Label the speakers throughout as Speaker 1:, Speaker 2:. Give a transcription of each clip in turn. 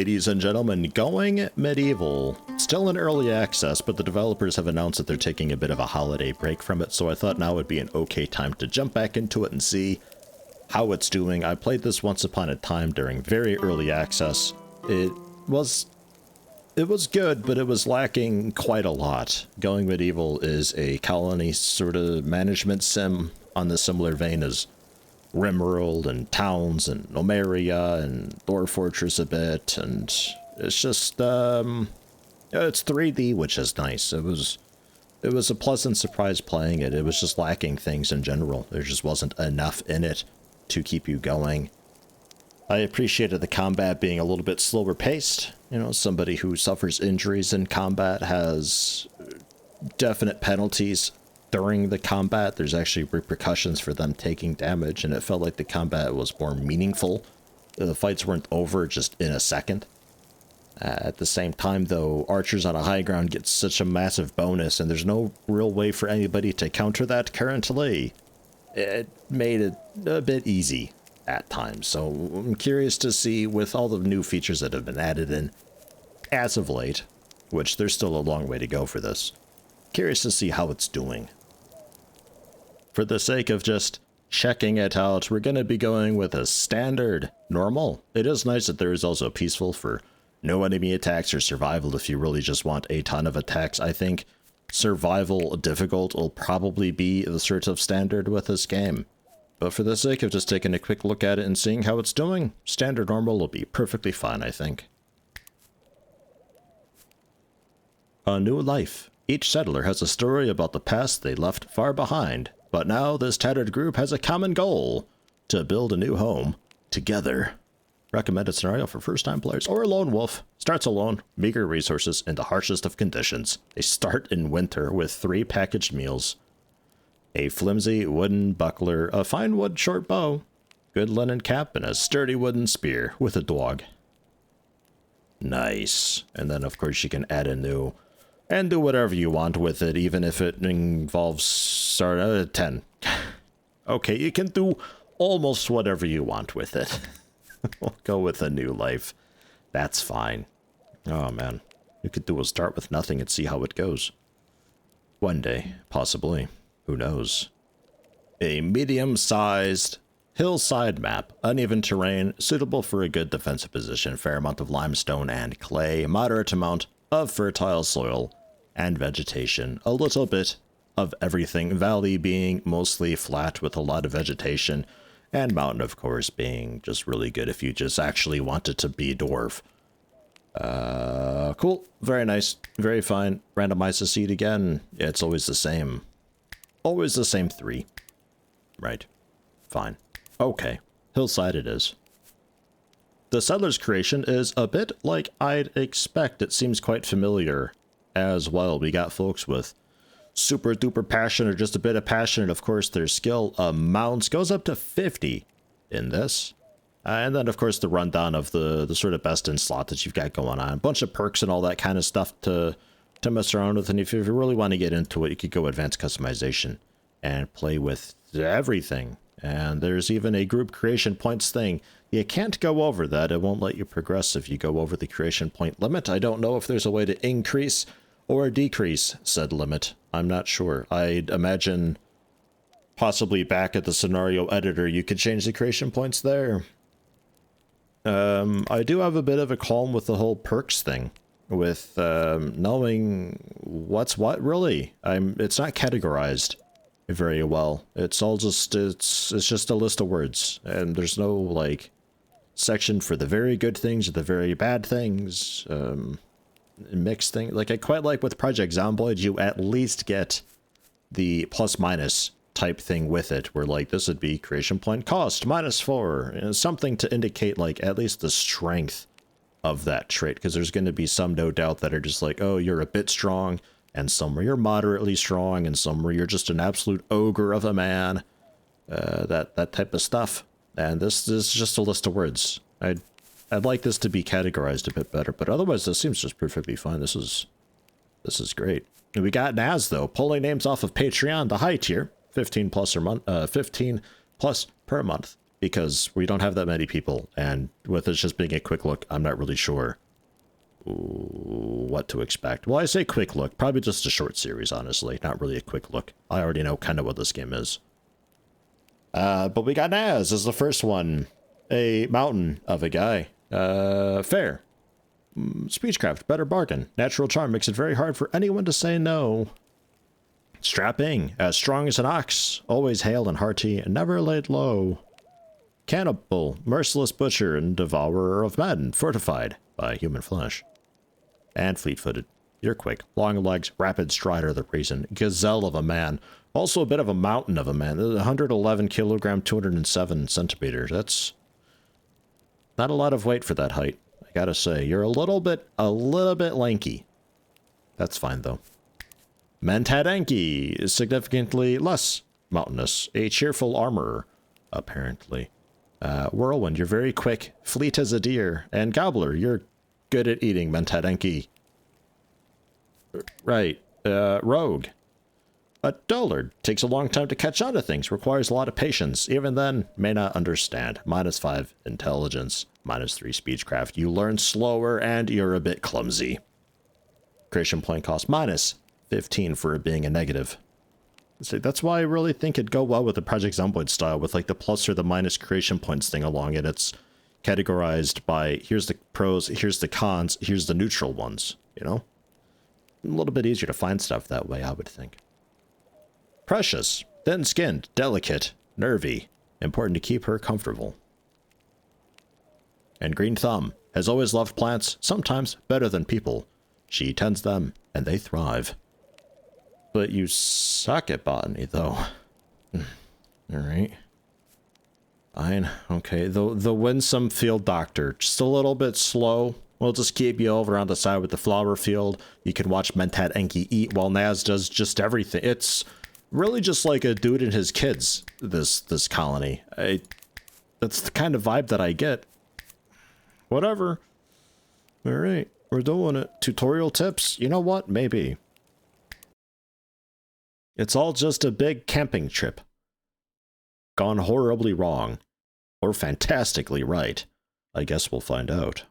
Speaker 1: ladies and gentlemen, Going Medieval. Still in early access, but the developers have announced that they're taking a bit of a holiday break from it, so I thought now would be an okay time to jump back into it and see how it's doing. I played this once upon a time during very early access. It was good, but it was lacking quite a lot. Going Medieval is a colony sort of management sim on the similar vein as RimWorld and Towns and Nomeria and Dwarf Fortress a bit, and it's just it's 3D, which is nice. It was a pleasant surprise playing it. It was just lacking things in general. There just wasn't enough in it to keep you going. I appreciated the combat being a little bit slower paced. You know, somebody who suffers injuries in combat has definite penalties during the combat. There's actually repercussions for them taking damage, and it felt like the combat was more meaningful. The fights weren't over just in a second. At the same time, though, archers on a high ground get such a massive bonus, and there's no real way for anybody to counter that currently. It made it a bit easy at times, so I'm curious to see, with all the new features that have been added in as of late, which there's still a long way to go for this, curious to see how it's doing. For the sake of just checking it out, we're going to be going with a standard normal. It is nice that there is also peaceful for no enemy attacks or survival if you really just want a ton of attacks. I think survival difficult will probably be the sort of standard with this game. But for the sake of just taking a quick look at it and seeing how it's doing, standard normal will be perfectly fine, I think. A new life. Each settler has a story about the past they left far behind. But now this tattered group has a common goal: to build a new home together. Recommended scenario for first-time players or a lone wolf. Starts alone, meager resources, in the harshest of conditions. They start in winter with 3 packaged meals, a flimsy wooden buckler, a fine wood short bow, good linen cap, and a sturdy wooden spear with a dog. Nice. And then of course you can add a new and do whatever you want with it, even if it involves 10. Okay, you can do almost whatever you want with it. We'll go with a new life. That's fine. Oh man, you could do a start with nothing and see how it goes. One day, possibly. Who knows? A medium-sized hillside map, uneven terrain, suitable for a good defensive position, fair amount of limestone and clay, moderate amount of fertile soil and vegetation, a little bit of everything, valley being mostly flat with a lot of vegetation, and mountain, of course, being just really good if you just actually wanted to be a dwarf. Cool. Very nice. Very fine. Randomize the seed again. Yeah, it's always the same. Always the same 3. Right. Fine. Okay. Hillside it is. The settler's creation is a bit like I'd expect. It seems quite familiar as well. We got folks with super duper passion or just a bit of passion, and of course their skill amounts goes up to 50 in this. And then of course the rundown of the sort of best in slot that you've got going on. A bunch of perks and all that kind of stuff to mess around with, and if you really want to get into it, you could go advanced customization and play with everything. And there's even a group creation points thing. You can't go over that. It won't let you progress if you go over the creation point limit. I don't know if there's a way to increase or decrease said limit. I'm not sure. I'd imagine possibly back at the scenario editor you could change the creation points there. I do have a bit of a qualm with the whole perks thing, with knowing what's what really. It's not categorized very well. It's all just it's just a list of words, and there's no like section for the very good things or the very bad things. Mixed thing. Like I quite like with Project Zomboid, you at least get the plus minus type thing with it, where like this would be creation point cost -4, you know, something to indicate like at least the strength of that trait, because there's going to be some, no doubt, that are just like, oh, you're a bit strong, and some where you're moderately strong, and some where you're just an absolute ogre of a man, that type of stuff. And this is just a list of words. I'd like this to be categorized a bit better, but otherwise this seems just perfectly fine. This is great. And we got Naz though, pulling names off of Patreon, the high tier, 15 plus per month. because we don't have that many people, and with it just being a quick look, I'm not really sure what to expect. Well, I say quick look, probably just a short series, honestly, not really a quick look. I already know kind of what this game is. But we got Naz as the first one. A mountain of a guy. Fair. Speechcraft, better bargain. Natural charm makes it very hard for anyone to say no. Strapping, as strong as an ox, always hale and hearty, and never laid low. Cannibal, merciless butcher and devourer of men, fortified by human flesh. And fleet-footed. You're quick. Long legs, rapid strider the reason. Gazelle of a man. Also a bit of a mountain of a man. 111 kilogram, 207 centimeters. That's not a lot of weight for that height. I gotta say, you're a little bit lanky. That's fine though. Mentadenki is significantly less mountainous. A cheerful armorer, apparently. Whirlwind, you're very quick. Fleet as a deer. And Gobbler, you're good at eating Mentadenki. Right. Rogue. A dullard takes a long time to catch on to things, requires a lot of patience. Even then, may not understand. -5 intelligence, -3 speechcraft. You learn slower and you're a bit clumsy. Creation point cost -15 for it being a negative. See, that's why I really think it'd go well with the Project Zomboid style, with like the plus or the minus creation points thing along it. It's categorized by here's the pros, here's the cons, here's the neutral ones, you know? A little bit easier to find stuff that way, I would think. Precious, thin-skinned, delicate, nervy. Important to keep her comfortable. And Green Thumb has always loved plants, sometimes better than people. She tends them, and they thrive. But you suck at botany, though. Alright. Fine. Okay, the winsome field doctor. Just a little bit slow. We'll just keep you over on the side with the flower field. You can watch Mentadenki eat while Naz does just everything. It's really just like a dude and his kids, this colony. That's the kind of vibe that I get. Whatever. Alright, we're doing it. Tutorial tips? You know what? Maybe. It's all just a big camping trip. Gone horribly wrong. Or fantastically right. I guess we'll find out.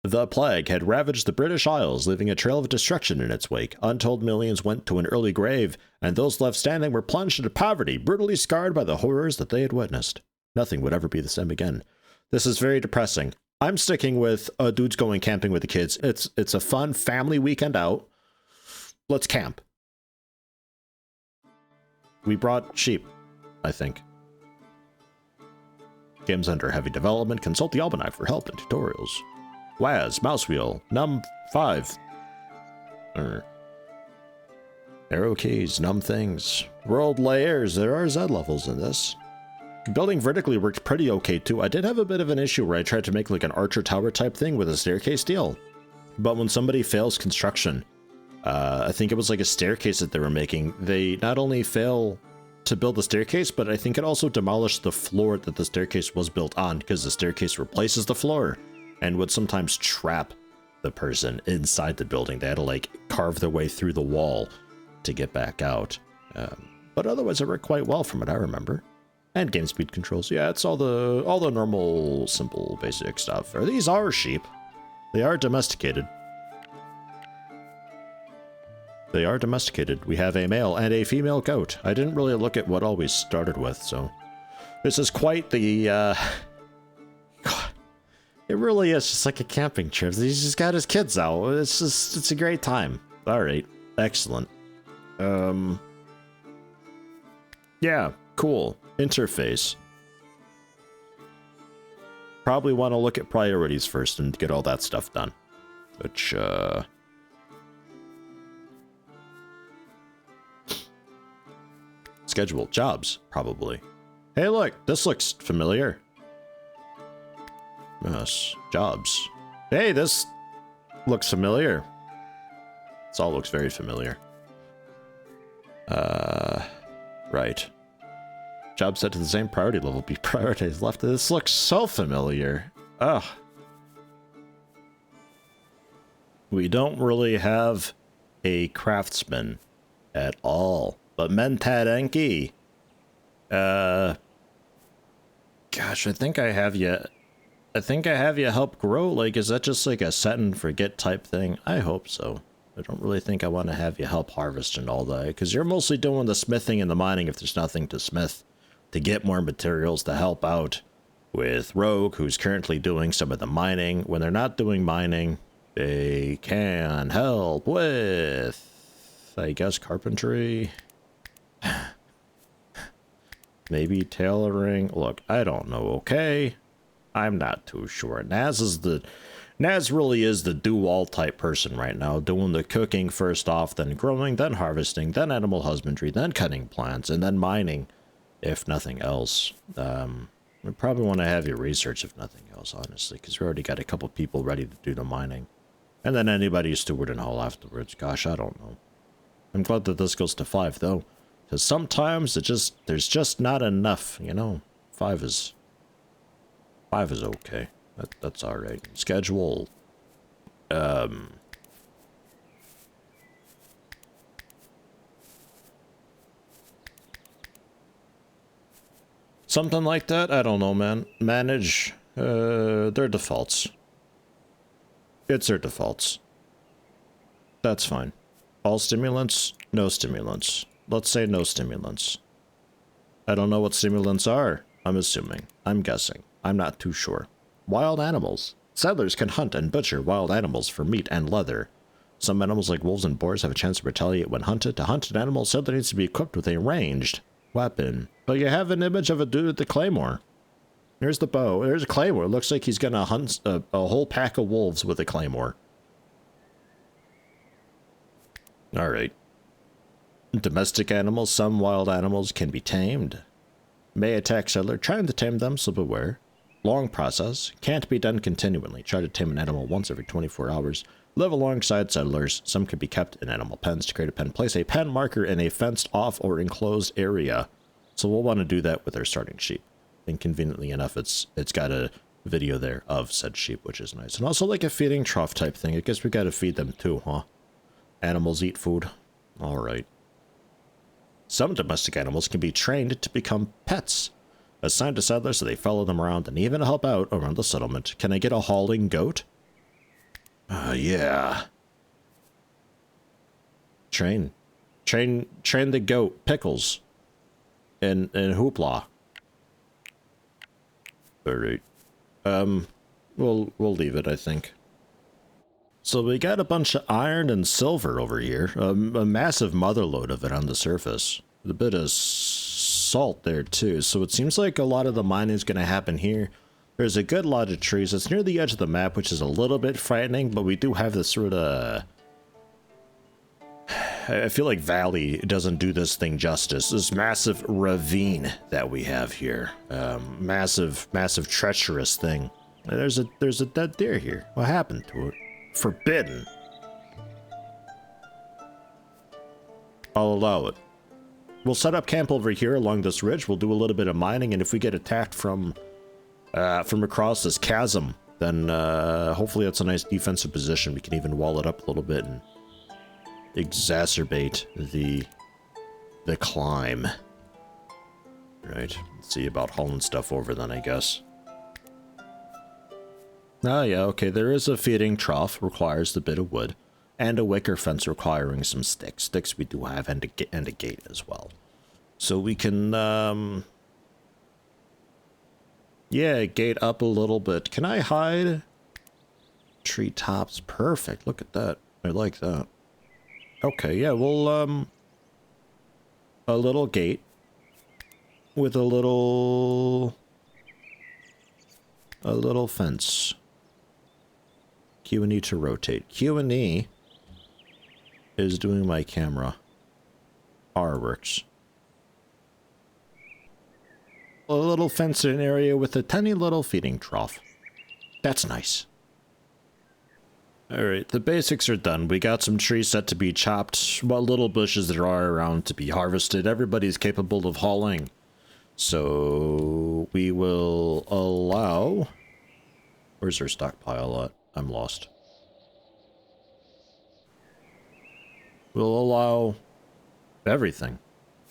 Speaker 1: The plague had ravaged the British Isles, leaving a trail of destruction in its wake. Untold millions went to an early grave, and those left standing were plunged into poverty, brutally scarred by the horrors that they had witnessed. Nothing would ever be the same again. This is very depressing. I'm sticking with dudes going camping with the kids. It's a fun family weekend out. Let's camp. We brought sheep, I think. Game's under heavy development. Consult the Almanac for help and tutorials. WAS, mouse wheel, num 5. Arrow keys, num things. World layers, there are Z levels in this. Building vertically worked pretty okay too. I did have a bit of an issue where I tried to make like an archer tower type thing with a staircase deal. But when somebody fails construction, I think it was like a staircase that they were making, they not only fail to build the staircase, but I think it also demolished the floor that the staircase was built on, because the staircase replaces the floor and would sometimes trap the person inside the building. They had to like carve their way through the wall to get back out. But otherwise it worked quite well from what I remember. And game speed controls. Yeah, it's all the normal, simple, basic stuff. These are sheep. They are domesticated. They are domesticated. We have a male and a female goat. I didn't really look at what all we started with, so... This is quite the, It really is just like a camping trip. He's just got his kids out. It's a great time. Alright. Excellent. Yeah, cool. Interface. Probably want to look at priorities first and get all that stuff done. Which, schedule jobs, probably. Hey look, this looks familiar. Yes, jobs. Hey, this looks familiar. This all looks very familiar. Right. Jobs set to the same priority level be prioritized left. This looks so familiar. Ugh. We don't really have a craftsman at all. But Mentadenki, Gosh, I think I have you. I think I have you help grow. Like, is that just like a set and forget type thing? I hope so. I don't really think I want to have you help harvest and all that, because you're mostly doing the smithing and the mining if there's nothing to smith, to get more materials to help out with Rogue, who's currently doing some of the mining. When they're not doing mining, they can help with, I guess, carpentry. Maybe tailoring. Look, I don't know, okay? I'm not too sure. Naz really is the do-all type person right now, doing the cooking first off, then growing, then harvesting, then animal husbandry, then cutting plants, and then mining, if nothing else. We probably want to have you research, if nothing else, honestly, because we already got a couple people ready to do the mining. And then anybody steward and haul afterwards. Gosh, I don't know. I'm glad that this goes to 5, though. Because sometimes there's just not enough, you know. 5 is okay. That's all right. Schedule. Something like that. I don't know, man. Manage. Their defaults. It's their defaults. That's fine. All stimulants. No stimulants. Let's say no stimulants. I don't know what stimulants are. I'm assuming. I'm guessing. I'm not too sure. Wild animals. Settlers can hunt and butcher wild animals for meat and leather. Some animals like wolves and boars have a chance to retaliate when hunted. To hunt an animal, settler needs to be equipped with a ranged weapon. But you have an image of a dude with the claymore. Here's the bow. There's a claymore. It looks like he's gonna hunt a whole pack of wolves with a claymore. Alright. Domestic animals. Some wild animals can be tamed. May attack settler trying to tame them, so beware. Long process. Can't be done continually. Try to tame an animal once every 24 hours. Live alongside settlers. Some can be kept in animal pens. To create a pen, place a pen marker in a fenced off or enclosed area. So we'll want to do that with our starting sheep. And conveniently enough, it's got a video there of said sheep, which is nice. And also like a feeding trough type thing. I guess we got to feed them too, huh? Animals eat food. Alright. Some domestic animals can be trained to become pets. Assigned to settlers so they follow them around and even help out around the settlement. Can I get a hauling goat? Yeah. Train the goat. Pickles. And Hoopla. Alright. We'll leave it, I think. So we got a bunch of iron and silver over here. A massive motherload of it on the surface. With a bit of salt there too. So it seems like a lot of the mining is going to happen here. There's a good lot of trees. It's near the edge of the map, which is a little bit frightening, but we do have this sort of... I feel like valley doesn't do this thing justice. This massive ravine that we have here. Massive treacherous thing. There's a dead deer here. What happened to it? Forbidden. I'll allow it. We'll set up camp over here along this ridge. We'll do a little bit of mining, and if we get attacked from across this chasm, then hopefully that's a nice defensive position. We can even wall it up a little bit and exacerbate the climb. Right. Let's see about hauling stuff over then, I guess. Oh yeah, okay, there is a feeding trough, requires a bit of wood, and a wicker fence requiring some sticks. Sticks we do have, and a gate as well. So we can, yeah, gate up a little bit. Can I hide? Treetops, perfect, look at that. I like that. Okay, yeah, we'll, a little gate with a little fence. Q and E to rotate. Q and E is doing my camera. R works. A little fenced in area with a tiny little feeding trough. That's nice. Alright, the basics are done. We got some trees set to be chopped. What little bushes there are around to be harvested. Everybody's capable of hauling. So we will allow... Where's our stockpile at? I'm lost. We'll allow everything.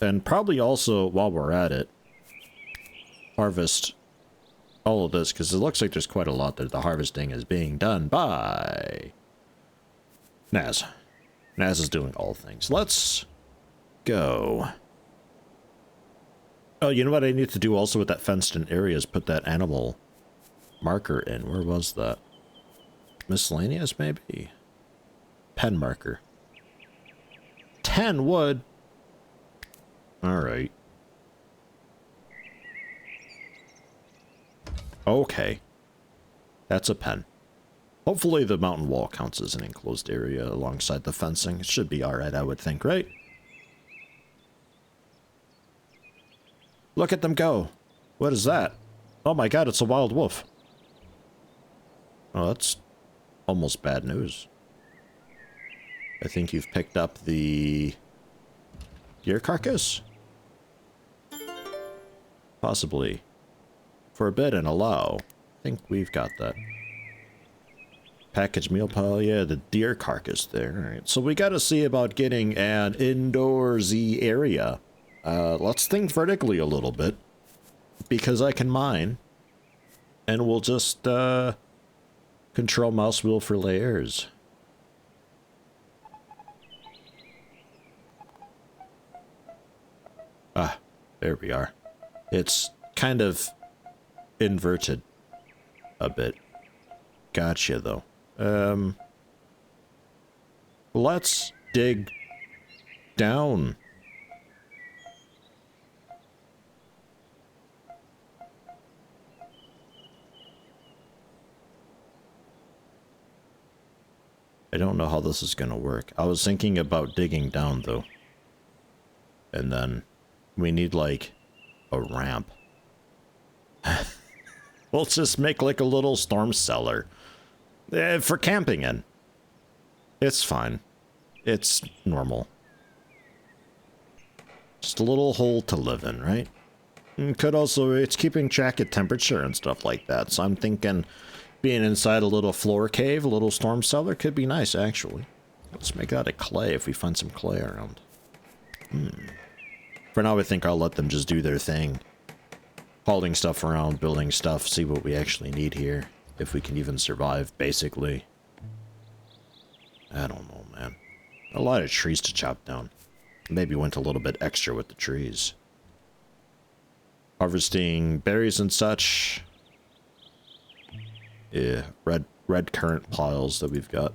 Speaker 1: And probably also, while we're at it, harvest all of this, because it looks like there's quite a lot that the harvesting is being done by Naz. Naz is doing all things. Let's go. Oh, you know what I need to do also with that fenced-in area is put that animal marker in. Where was that? Miscellaneous, maybe? Pen marker. 10 wood. Alright. Okay. That's a pen. Hopefully the mountain wall counts as an enclosed area alongside the fencing. It should be alright, I would think, right? Look at them go. What is that? Oh my god, it's a wild wolf. Oh, that's almost bad news. I think you've picked up the deer carcass? Possibly. Forbid and allow. I think we've got that. Package meal pile, yeah, the deer carcass there. Alright, so we gotta see about getting an indoorsy area. Let's think vertically a little bit. Because I can mine. And we'll just, control mouse wheel for layers. Ah, there we are. It's kind of inverted a bit. Gotcha, though. Let's dig down. I don't know how this is gonna work. I was thinking about digging down, though. And then we need, like, a ramp. We'll just make, like, a little storm cellar. For camping in. It's fine. It's normal. Just a little hole to live in, right? And could also, it's keeping track of temperature and stuff like that. So I'm thinking being inside a little floor cave, a little storm cellar could be nice, actually. Let's make that of clay if we find some clay around. For now, I think I'll let them just do their thing. Hauling stuff around, building stuff, see what we actually need here. If we can even survive, basically. I don't know, man. A lot of trees to chop down. Maybe went a little bit extra with the trees. Harvesting berries and such. Yeah, red currant piles that we've got.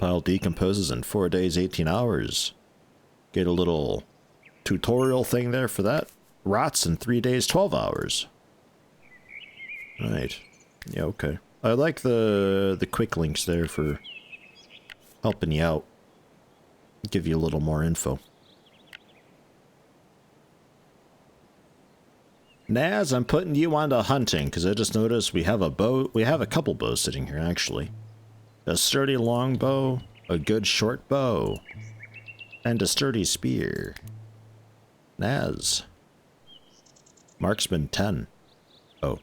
Speaker 1: Pile decomposes in 4 days, 18 hours. Get a little tutorial thing there for that. Rots in 3 days, 12 hours. Right. Yeah, okay. I like the quick links there for helping you out. Give you a little more info. Naz, I'm putting you onto hunting, because I just noticed we have a bow. We have a couple bows sitting here, actually. A sturdy long bow, a good short bow, and a sturdy spear. Naz. Marksman 10. Oh.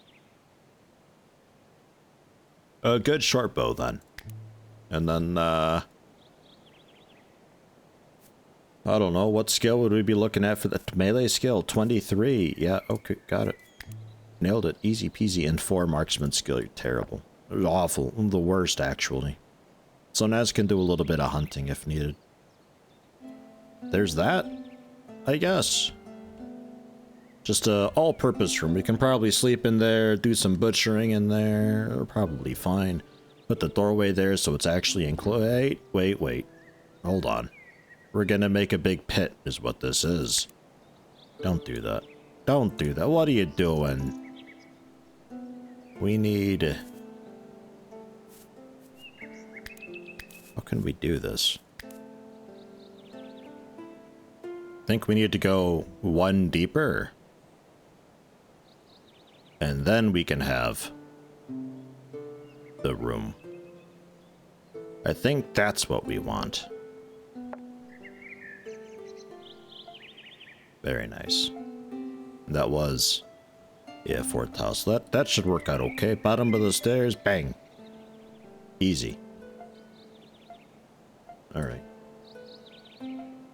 Speaker 1: A good short bow, then. And then, I don't know, what skill would we be looking at for the melee skill? 23. Yeah, okay, got it. Nailed it. Easy peasy. And 4 marksman skill. You're terrible. Awful. The worst, actually. So Naz can do a little bit of hunting if needed. There's that, I guess. Just a all-purpose room. We can probably sleep in there, do some butchering in there. We're probably fine. Put the doorway there so it's actually enclosed. Wait. Hold on. We're gonna make a big pit, is what this is. Don't do that. Don't do that. What are you doing? We need... How can we do this? Think we need to go 1 deeper. And then we can have the room. I think that's what we want. Very nice. That was, yeah, 4th house. That should work out okay. Bottom of the stairs, bang. Easy. All right.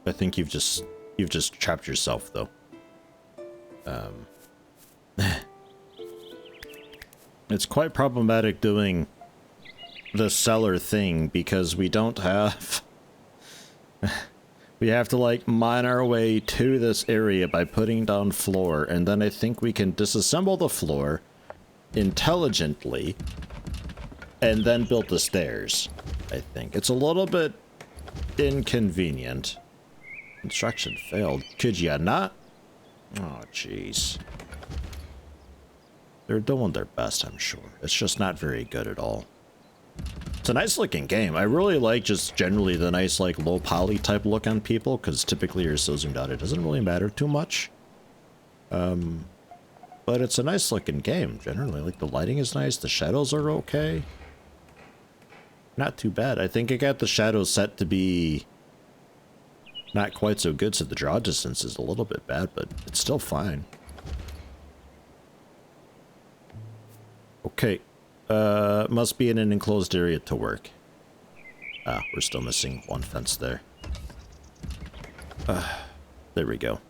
Speaker 1: I think you've just trapped yourself, though. It's quite problematic doing the cellar thing because we don't have... we have to, like, mine our way to this area by putting down floor, and then I think we can disassemble the floor intelligently and then build the stairs, I think. It's a little bit inconvenient. Construction failed. Could ya not? Oh, jeez. They're doing their best, I'm sure. It's just not very good at all. It's a nice looking game. I really like just generally the nice, like, low poly type look on people, because typically you're so zoomed out it doesn't really matter too much. But it's a nice looking game, generally. Like, the lighting is nice, the shadows are okay. Not too bad. I think I got the shadows set to be not quite so good, so the draw distance is a little bit bad, but it's still fine. Okay. Must be in an enclosed area to work. Ah, we're still missing one fence there. There we go.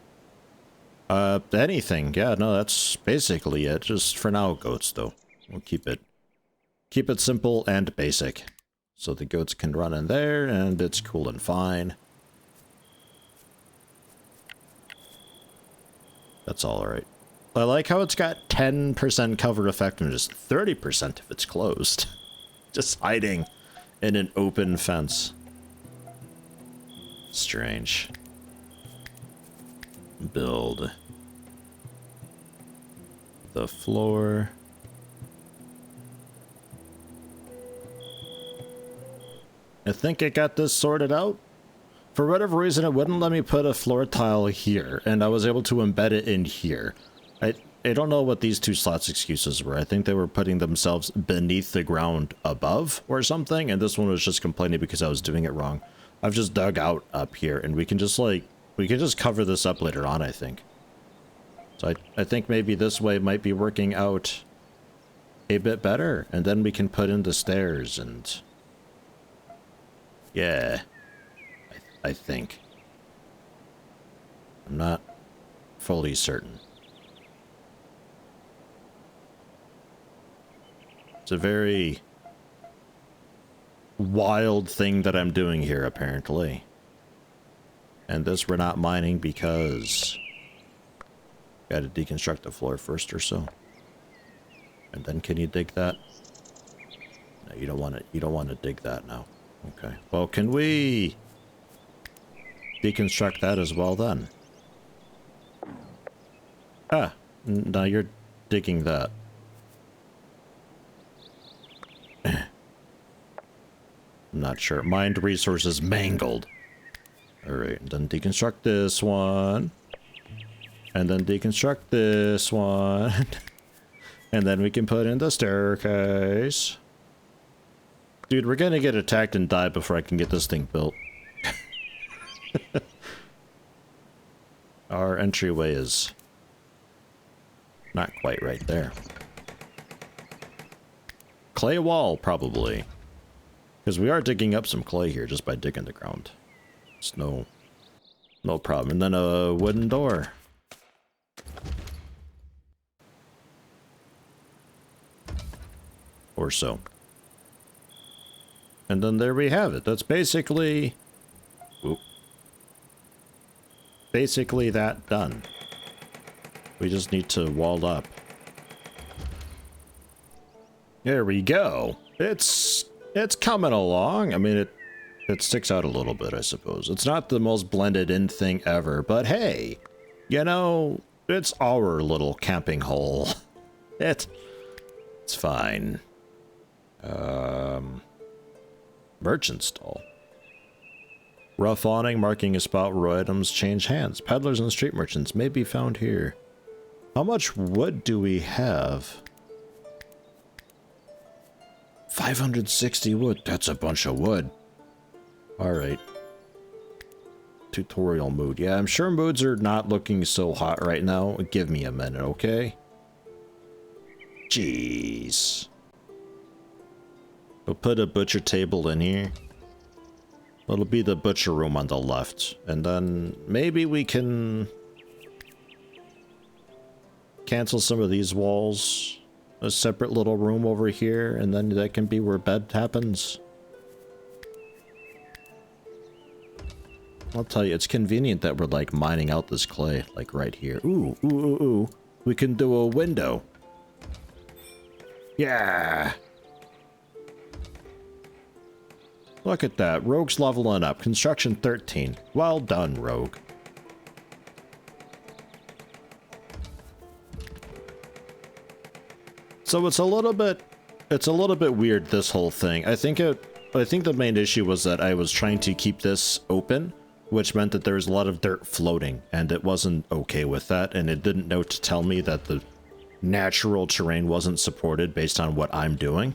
Speaker 1: Anything. Yeah, no, that's basically it. Just for now, goats, though. We'll keep it simple and basic. So the goats can run in there, and it's cool and fine. That's alright. I like how it's got 10% cover effectiveness, 30% if it's closed. Just hiding in an open fence. Strange. Build the floor. I think I got this sorted out. For whatever reason, it wouldn't let me put a floor tile here, and I was able to embed it in here. I don't know what these two slots excuses were. I think they were putting themselves beneath the ground above or something, and this one was just complaining because I was doing it wrong. I've just dug out up here, and we can just, like, we can just cover this up later on, I think. So I think maybe this way might be working out a bit better, and then we can put in the stairs, and... yeah. I think. I'm not fully certain. It's a very wild thing that I'm doing here, apparently. And this we're not mining because... gotta deconstruct the floor first or so. And then can you dig that? No, you don't want to dig that now. Okay. Well, can we deconstruct that as well then? Ah, now you're digging that. I'm not sure. Mined resources mangled. Alright, then deconstruct this one. And then deconstruct this one. And then we can put in the staircase. Dude, we're gonna get attacked and die before I can get this thing built. Our entryway is not quite right there. Clay wall, probably. Because we are digging up some clay here just by digging the ground. It's no problem. And then a wooden door. Or so. And then there we have it. That's basically... whoop. Basically that done. We just need to wall up. There we go. It's coming along. I mean, it sticks out a little bit, I suppose. It's not the most blended in thing ever, but hey, you know, it's our little camping hole. It's fine. Merchant stall. Rough awning marking a spot where items change hands. Peddlers and street merchants may be found here. How much wood do we have? 560 wood. That's a bunch of wood. Alright. Tutorial mood. Yeah, I'm sure moods are not looking so hot right now. Give me a minute, okay? Jeez. We'll put a butcher table in here. It'll be the butcher room on the left. And then maybe we can cancel some of these walls a separate little room over here, and then that can be where bed happens. I'll tell you, it's convenient that we're like mining out this clay, like right here. Ooh, ooh, ooh, ooh. We can do a window. Yeah. Look at that. Rogue's leveling up. Construction 13. Well done, Rogue. So it's a little bit weird, this whole thing. I think the main issue was that I was trying to keep this open, which meant that there was a lot of dirt floating, and it wasn't okay with that, and it didn't know to tell me that the natural terrain wasn't supported based on what I'm doing.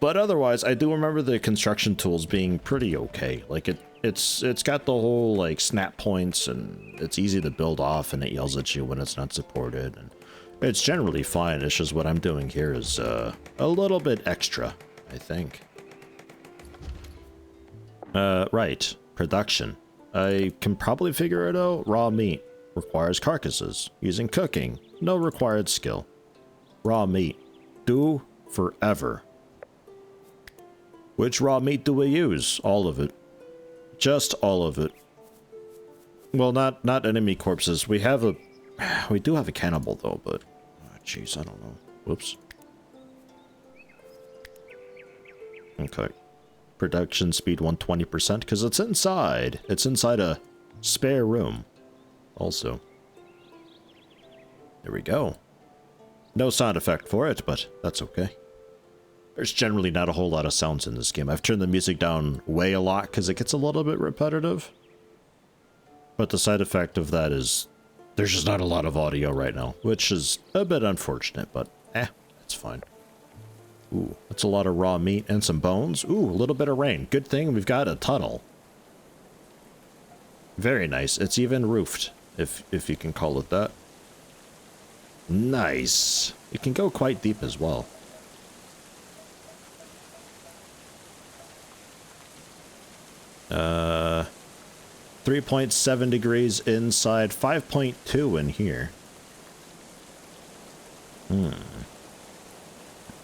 Speaker 1: But otherwise, I do remember the construction tools being pretty okay. Like it's got the whole like snap points, and it's easy to build off, and it yells at you when it's not supported, and it's generally fine. It's just what I'm doing here is a little bit extra, I think. Right. Production. I can probably figure it out. Raw meat requires carcasses. Using cooking. No required skill. Raw meat. Do forever. Which raw meat do we use? All of it. Just all of it. Well, not enemy corpses. We do have a cannibal though, but jeez, I don't know. Whoops. Okay. Production speed 120% because it's inside. It's inside a spare room. Also. There we go. No sound effect for it, but that's okay. There's generally not a whole lot of sounds in this game. I've turned the music down way a lot because it gets a little bit repetitive. But the side effect of that is there's just not a lot of audio right now, which is a bit unfortunate, but it's fine. Ooh, that's a lot of raw meat and some bones. Ooh, a little bit of rain. Good thing we've got a tunnel. Very nice. It's even roofed, if you can call it that. Nice. It can go quite deep as well. Uh, 3.7 degrees inside, 5.2 in here.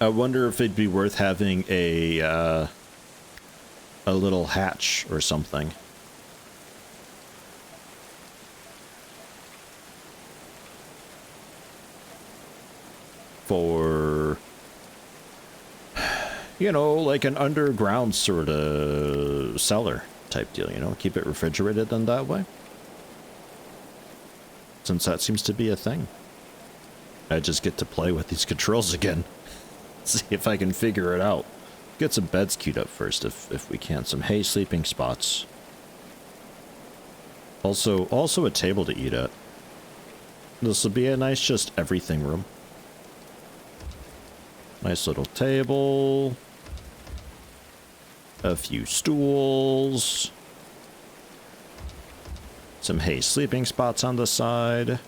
Speaker 1: I wonder if it'd be worth having a little hatch or something. For, you know, like an underground sort of cellar type deal, you know? Keep it refrigerated in that way. Since that seems to be a thing. I just get to play with these controls again. See if I can figure it out. Get some beds queued up first if we can. Some hay sleeping spots. Also a table to eat at. This will be a nice just everything room. Nice little table. A few stools. Some hay sleeping spots on the side.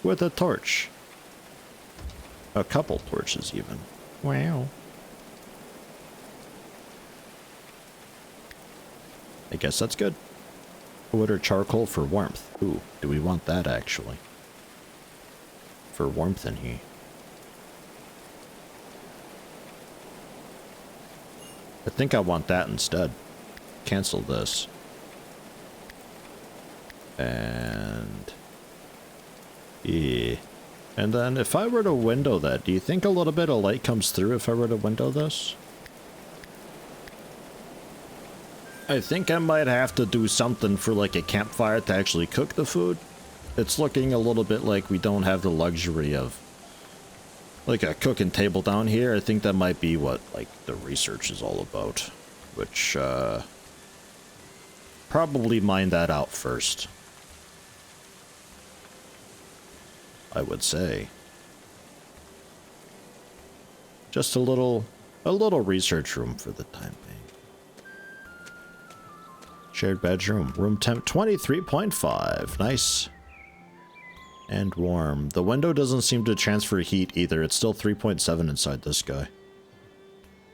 Speaker 1: With a torch. A couple torches even. Wow. I guess that's good. Wood or charcoal for warmth. Ooh, do we want that actually? For warmth in here. I think I want that instead. Cancel this. And... yeah. And then if I were to window that, do you think a little bit of light comes through if I were to window this? I think I might have to do something for like a campfire to actually cook the food. It's looking a little bit like we don't have the luxury of like a cooking table down here. I think that might be what like the research is all about, which probably mine that out first. I would say. Just a little research room for the time being. Shared bedroom. Room temp 23.5. Nice. And warm. The window doesn't seem to transfer heat either. It's still 3.7 inside this guy.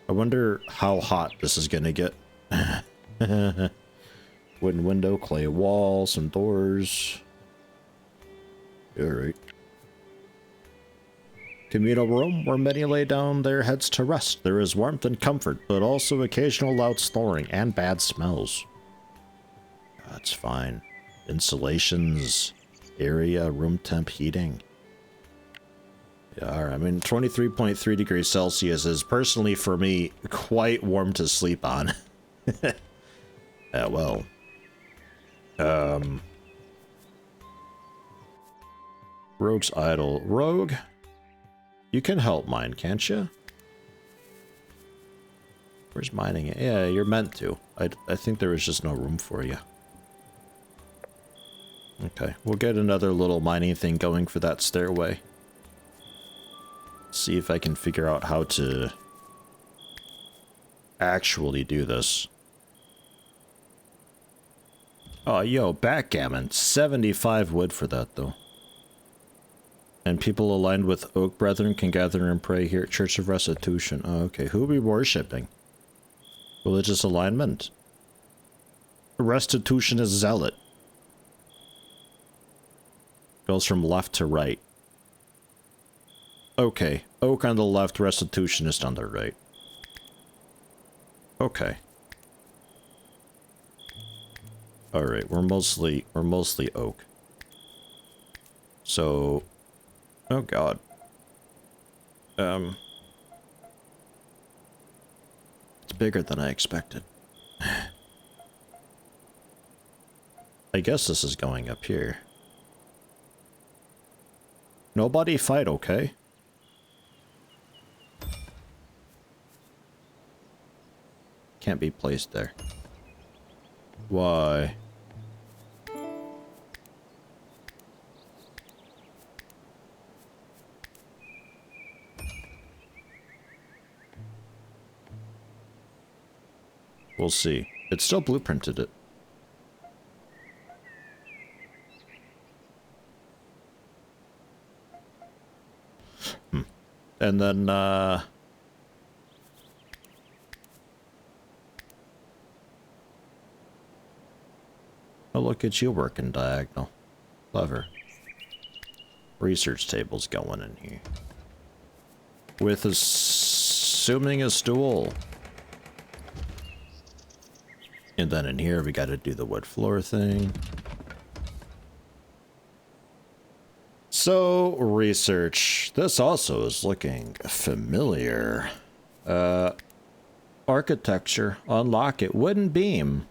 Speaker 1: I wonder how hot this is gonna get. Wooden window, clay wall, some doors. Alright. Communal room where many lay down their heads to rest. There is warmth and comfort, but also occasional loud snoring and bad smells. That's fine. Insulations, area, room temp heating. Yeah, alright. I mean, 23.3 degrees Celsius is personally for me quite warm to sleep on. Yeah, well. Rogue's idle. Rogue, you can help mine, can't you? Where's mining it? Yeah, you're meant to. I think there was just no room for you. Okay, we'll get another little mining thing going for that stairway. See if I can figure out how to actually do this. Oh, yo, backgammon. 75 wood for that, though. And people aligned with Oak Brethren can gather and pray here at Church of Restitution. Oh, okay. Who are we worshipping? Religious alignment. Restitution is zealot. Goes from left to right. Okay. Oak on the left, Restitutionist on the right. Okay. Alright, we're mostly oak. So, oh god. It's bigger than I expected. I guess this is going up here. Nobody fight, okay? Can't be placed there. Why? We'll see. It still blueprinted it. And then, oh, look at you working diagonal. Clever. Research table's going in here. With assuming a stool. And then in here we gotta do the wood floor thing. So, research. This also is looking familiar. Architecture. Unlock it. Wooden beam.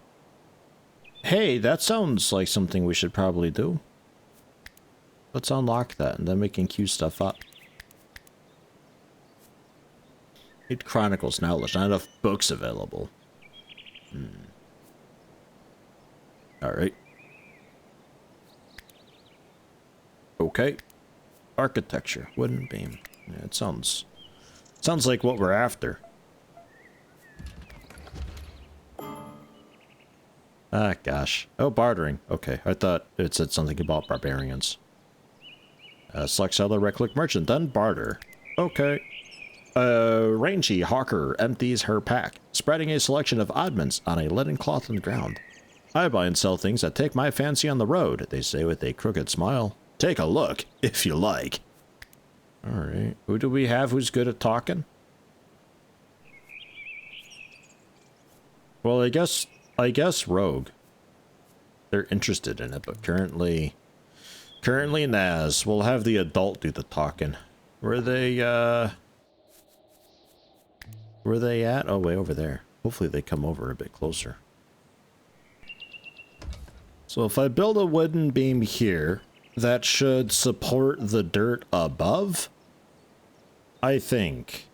Speaker 1: Hey, that sounds like something we should probably do. Let's unlock that, and then we can queue stuff up. It chronicles knowledge. Not enough books available. Alright. Okay. Architecture. Wooden beam. Yeah, it sounds like what we're after. Ah, gosh. Oh, bartering. Okay, I thought it said something about barbarians. Select seller, right-click merchant, then barter. Okay. Rangy hawker empties her pack, spreading a selection of oddments on a linen cloth on the ground. I buy and sell things that take my fancy on the road, they say with a crooked smile. Take a look, if you like. Alright. Who do we have who's good at talking? Well, I guess Rogue. They're interested in it, but currently Naz. We'll have the adult do the talking. Were they at? Oh, way over there. Hopefully they come over a bit closer. So if I build a wooden beam here, that should support the dirt above, I think.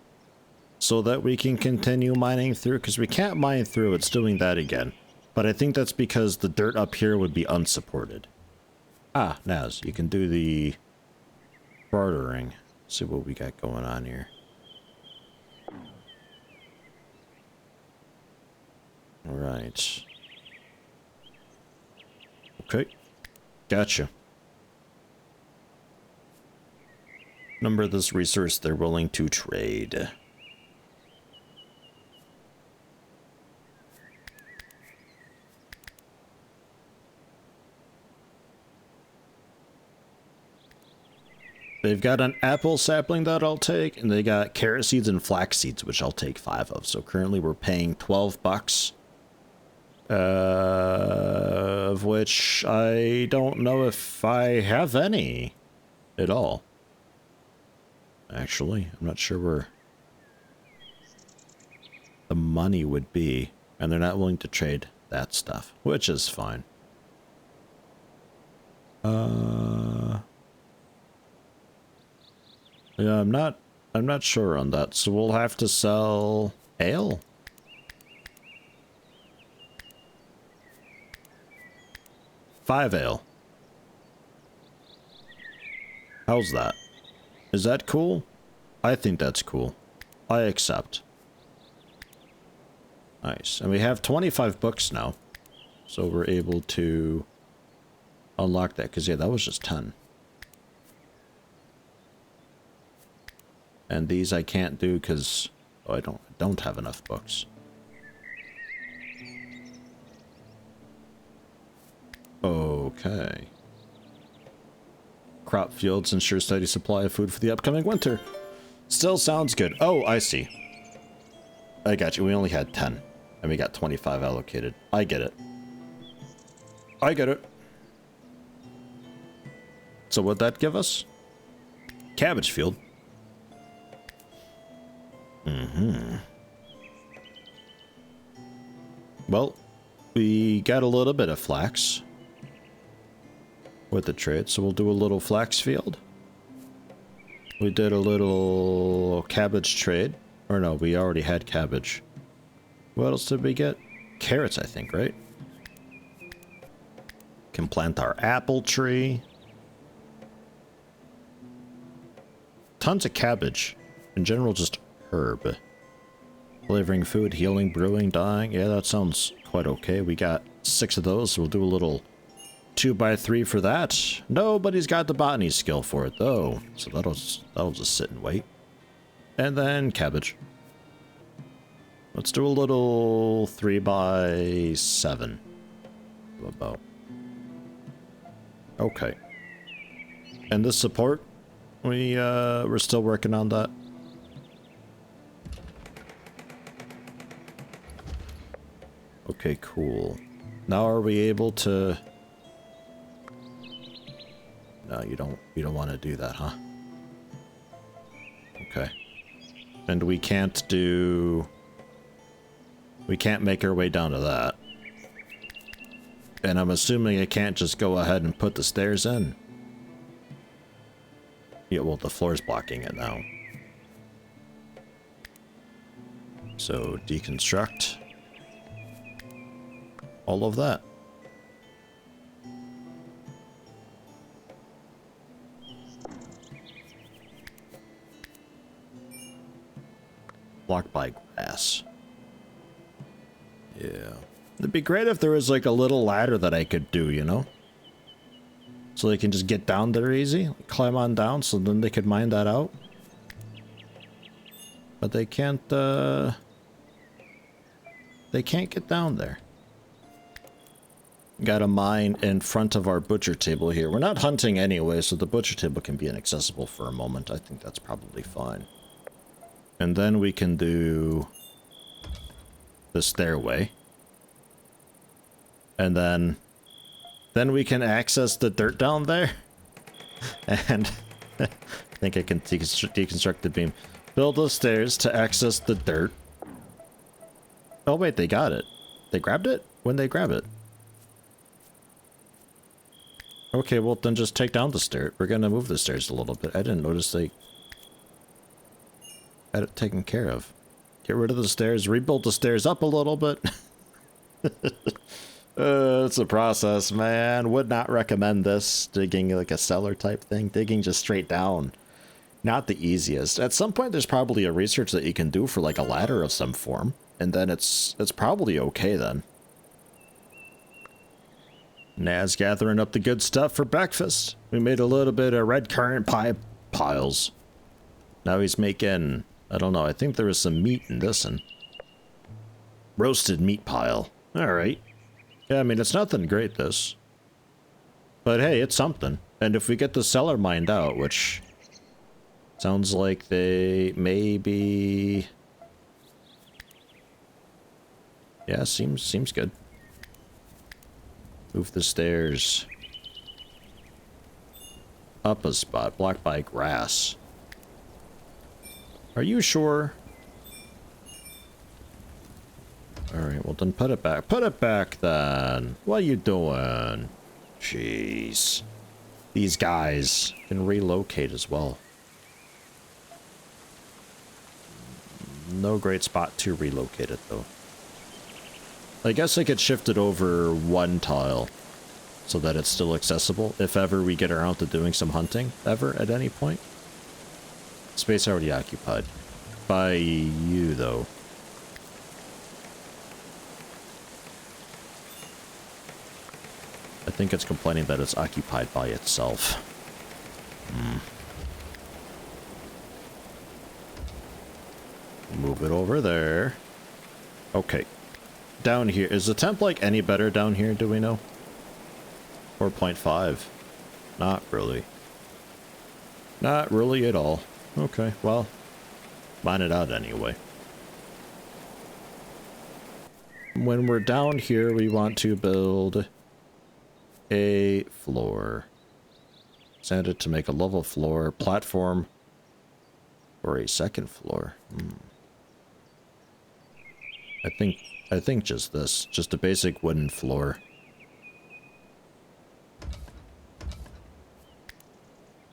Speaker 1: So that we can continue mining through, because we can't mine through, it's doing that again. But I think that's because the dirt up here would be unsupported. Ah, Naz, you can do the bartering. See what we got going on here. Alright. Okay. Gotcha. Number this resource they're willing to trade. They've got an apple sapling that I'll take, and they got carrot seeds and flax seeds, which I'll take 5 of. So currently we're paying 12 bucks. Of which I don't know if I have any at all. Actually, I'm not sure where the money would be. And they're not willing to trade that stuff, which is fine. Yeah, I'm not sure on that. So we'll have to sell ale. Five ale. How's that? Is that cool? I think that's cool. I accept. Nice. And we have 25 books now. So we're able to unlock that. Because, yeah, that was just 10. And these I can't do because I don't have enough books. Okay. Crop fields ensure steady supply of food for the upcoming winter. Still sounds good. Oh, I see. I got you. We only had 10. And we got 25 allocated. I get it. I get it. So what'd that give us? Cabbage field. Mm-hmm. Well, we got a little bit of flax with the trade, so we'll do a little flax field. We did a little cabbage trade. Or no, we already had cabbage. What else did we get? Carrots, I think, right? Can plant our apple tree. Tons of cabbage. In general, just herb. Flavoring food, healing, brewing, dyeing. Yeah, that sounds quite okay. We got 6 of those, so we'll do a little 2x3 for that. Nobody's got the botany skill for it, though. So that'll just sit and wait. And then cabbage. Let's do a little 3x7. About. Okay. And this support, we're still working on that. Okay, cool. Now are we able to... No, you don't want to do that, huh? Okay. And we can't make our way down to that. And I'm assuming I can't just go ahead and put the stairs in. Yeah, well, the floor's blocking it now. So, deconstruct. All of that. Blocked by grass. Yeah. It'd be great if there was like a little ladder that I could do, you know? So they can just get down there easy. Climb on down so then they could mine that out. But they can't get down there. Got a mine in front of our butcher table here. We're not hunting anyway, so the butcher table can be inaccessible for a moment. I think that's probably fine. And then we can do the stairway. And then we can access the dirt down there. And I think I can deconstruct the beam. Build the stairs to access the dirt. Oh wait, they got it. They grabbed it? When they grab it? Okay, well then just take down the stairs. We're gonna move the stairs a little bit. I didn't notice they had it taken care of. Get rid of the stairs, rebuild the stairs up a little bit. It's a process, man. Would not recommend this. Digging like a cellar type thing. Digging just straight down. Not the easiest. At some point there's probably a research that you can do for like a ladder of some form. And then it's probably okay then. Naz gathering up the good stuff for breakfast. We made a little bit of red currant pie piles. Now he's making, I don't know, I think there was some meat in this one. Roasted meat pile. Alright. Yeah, I mean, it's nothing great, this. But hey, it's something. And if we get the cellar mined out, which Sounds like they maybe... Yeah, seems good. Move the stairs. Up a spot, blocked by grass. Are you sure? Alright, well then put it back. Put it back then. What are you doing? Jeez. These guys can relocate as well. No great spot to relocate it though. I guess I could shift it over one tile so that it's still accessible if ever we get around to doing some hunting, ever, at any point. Space already occupied. By you, though. I think it's complaining that it's occupied by itself. Move it over there. Okay. Down here. Is the temp like any better down here, do we know? 4.5. Not really. Not really at all. Okay, well, mine it out anyway. When we're down here, we want to build a floor. Sand it to make a level floor platform or a second floor. I think just this, just a basic wooden floor.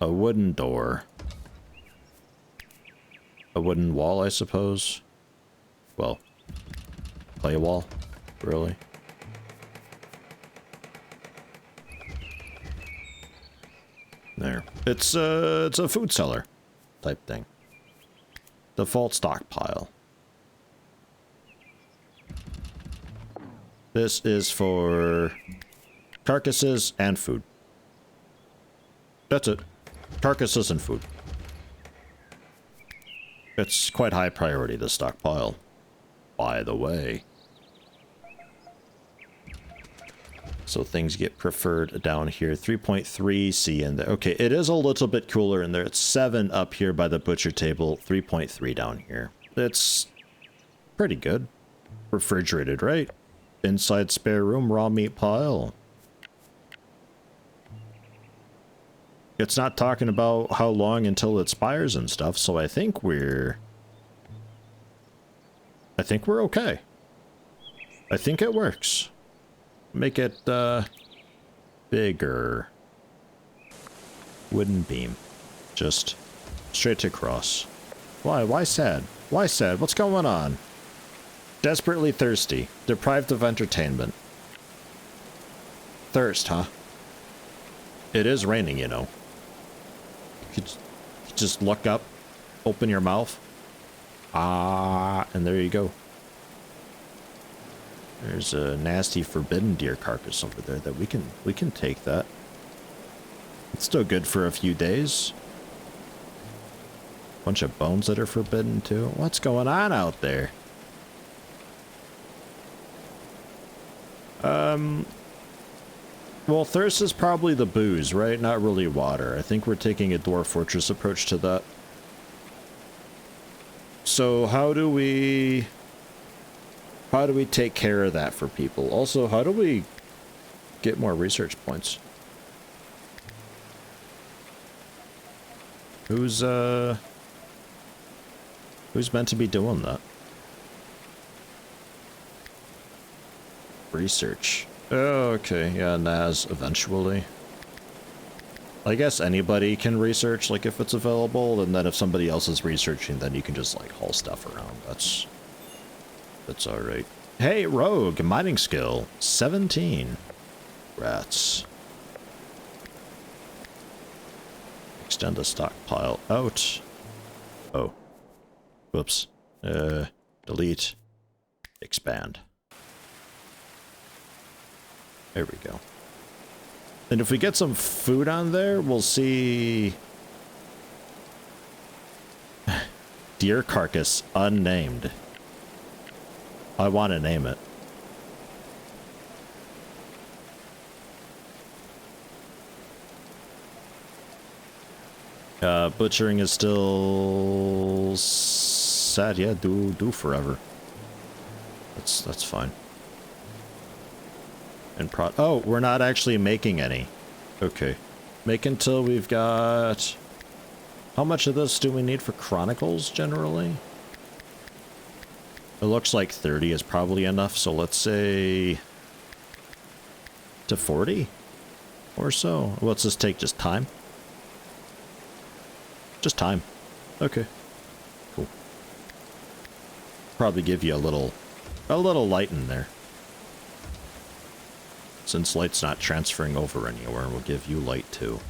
Speaker 1: A wooden door. A wooden wall, I suppose. Well, clay wall, really. There. It's a food cellar type thing. Default stockpile. This is for carcasses and food. That's it. Carcasses and food. It's quite high priority, the stockpile. By the way. So things get preferred down here. 3.3 C in there. Okay, it is a little bit cooler in there. It's 7 up here by the butcher table. 3.3 down here. It's pretty good. Refrigerated, right? Inside spare room, raw meat pile. It's not talking about how long until it expires and stuff, so I think we're okay. I think it works. Make it, bigger. Wooden beam. Just straight across. Why? Why sad? Why sad? What's going on? Desperately thirsty. Deprived of entertainment. Thirst, huh? It is raining, you know. You just look up, open your mouth. Ah, and there you go. There's a nasty forbidden deer carcass over there that we can take that. It's still good for a few days. Bunch of bones that are forbidden too. What's going on out there? Well, thirst is probably the booze, right? Not really water. I think we're taking a Dwarf Fortress approach to that. So how do we take care of that for people? Also, how do we get more research points? Who's meant to be doing that? Research. Oh, okay. Yeah, Naz eventually. I guess anybody can research, like, if it's available, and then if somebody else is researching, then you can just, like, haul stuff around. That's alright. Hey, Rogue! Mining skill. 17. Rats. Extend the stockpile out. Oh. Whoops. Delete. Expand. There we go. And if we get some food on there, we'll see... Deer carcass, unnamed. I want to name it. Butchering is still sad. Yeah, do forever. That's fine. And oh, we're not actually making any. Okay. Make until we've got... How much of this do we need for Chronicles, generally? It looks like 30 is probably enough, so let's say... to 40? Or so. What's this take? Just time? Just time. Okay. Cool. Probably give you a little light in there. Since light's not transferring over anywhere, we'll give you light too.